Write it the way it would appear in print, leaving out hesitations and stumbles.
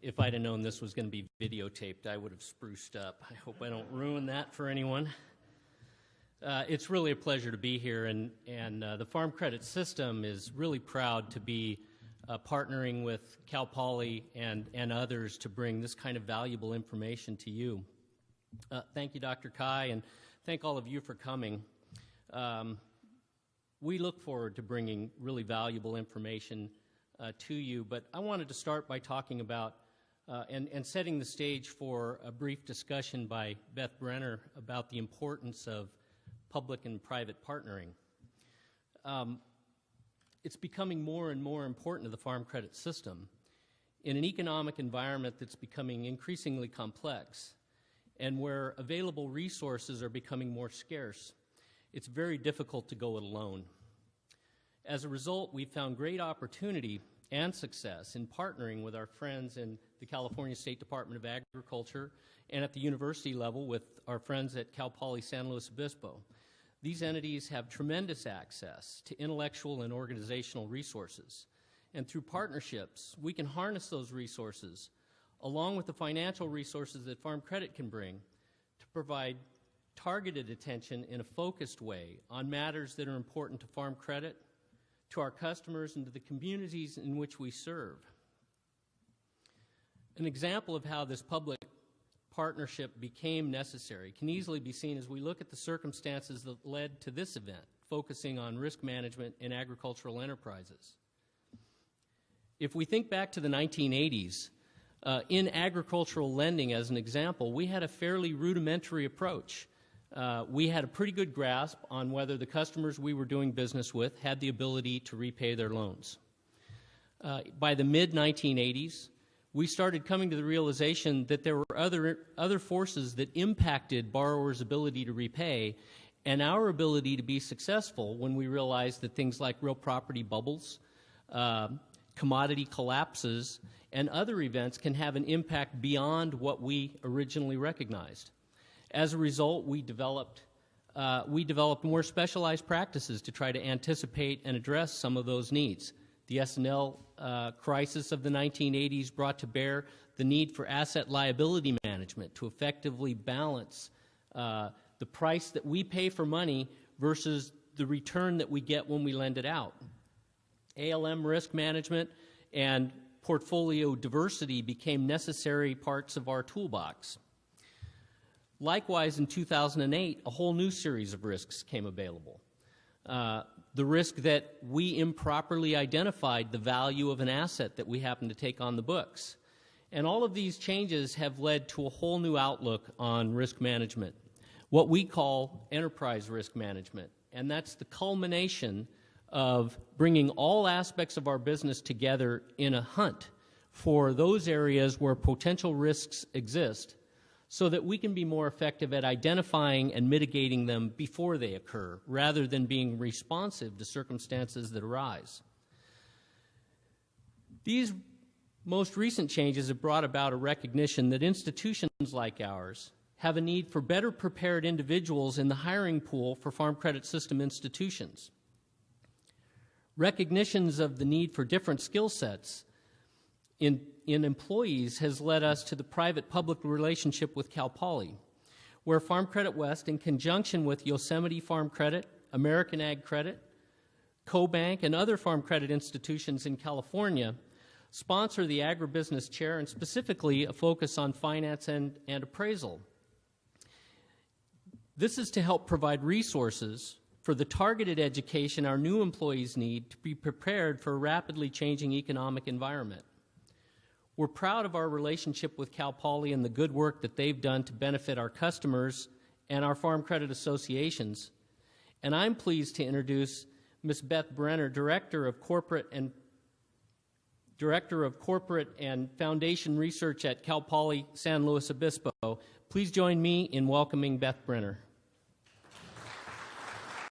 If I'd have known this was going to be videotaped, I would have spruced up. I hope I don't ruin that for anyone. It's really a pleasure to be here, and the Farm Credit System is really proud to be partnering with Cal Poly and others to bring this kind of valuable information to you. Thank you, Dr. Kai, and thank all of you for coming. We look forward to bringing really valuable information to you, but I wanted to start by talking about and setting the stage for a brief discussion by Beth Brenner about the importance of public and private partnering. It's becoming more and more important to the Farm Credit System in an economic environment that's becoming increasingly complex and where available resources are becoming more scarce. It's very difficult to go it alone. As a result, we've found great opportunity and success in partnering with our friends in the California State Department of Agriculture and at the university level with our friends at Cal Poly San Luis Obispo. These entities have tremendous access to intellectual and organizational resources. And through partnerships, we can harness those resources along with the financial resources that Farm Credit can bring to provide targeted attention in a focused way on matters that are important to Farm Credit, to our customers, and to the communities in which we serve. An example of how this public partnership became necessary can easily be seen as we look at the circumstances that led to this event, focusing on risk management in agricultural enterprises. If we think back to the 1980s, in agricultural lending, as an example, we had a fairly rudimentary approach. We had a pretty good grasp on whether the customers we were doing business with had the ability to repay their loans. By the mid-1980s, we started coming to the realization that there were other forces that impacted borrowers' ability to repay and our ability to be successful when we realized that things like real property bubbles, commodity collapses, and other events can have an impact beyond what we originally recognized. As a result, we developed more specialized practices to try to anticipate and address some of those needs. The S&L crisis of the 1980s brought to bear the need for asset liability management to effectively balance the price that we pay for money versus the return that we get when we lend it out. ALM risk management and portfolio diversity became necessary parts of our toolbox. Likewise, in 2008, a whole new series of risks came available. The risk that we improperly identified the value of an asset that we happen to take on the books. And all of these changes have led to a whole new outlook on risk management, what we call enterprise risk management. And that's the culmination of bringing all aspects of our business together in a hunt for those areas where potential risks exist, so that we can be more effective at identifying and mitigating them before they occur, rather than being responsive to circumstances that arise. These most recent changes have brought about a recognition that institutions like ours have a need for better prepared individuals in the hiring pool for Farm Credit System institutions. Recognitions of the need for different skill sets in employees has led us to the private-public relationship with Cal Poly, where Farm Credit West, in conjunction with Yosemite Farm Credit, American Ag Credit, CoBank, and other farm credit institutions in California, sponsor the agribusiness chair, and specifically a focus on finance and appraisal. This is to help provide resources for the targeted education our new employees need to be prepared for a rapidly changing economic environment. We're proud of our relationship with Cal Poly and the good work that they've done to benefit our customers and our farm credit associations. And I'm pleased to introduce Ms. Beth Brenner, Director of Corporate and Foundation Research at Cal Poly San Luis Obispo. Please join me in welcoming Beth Brenner.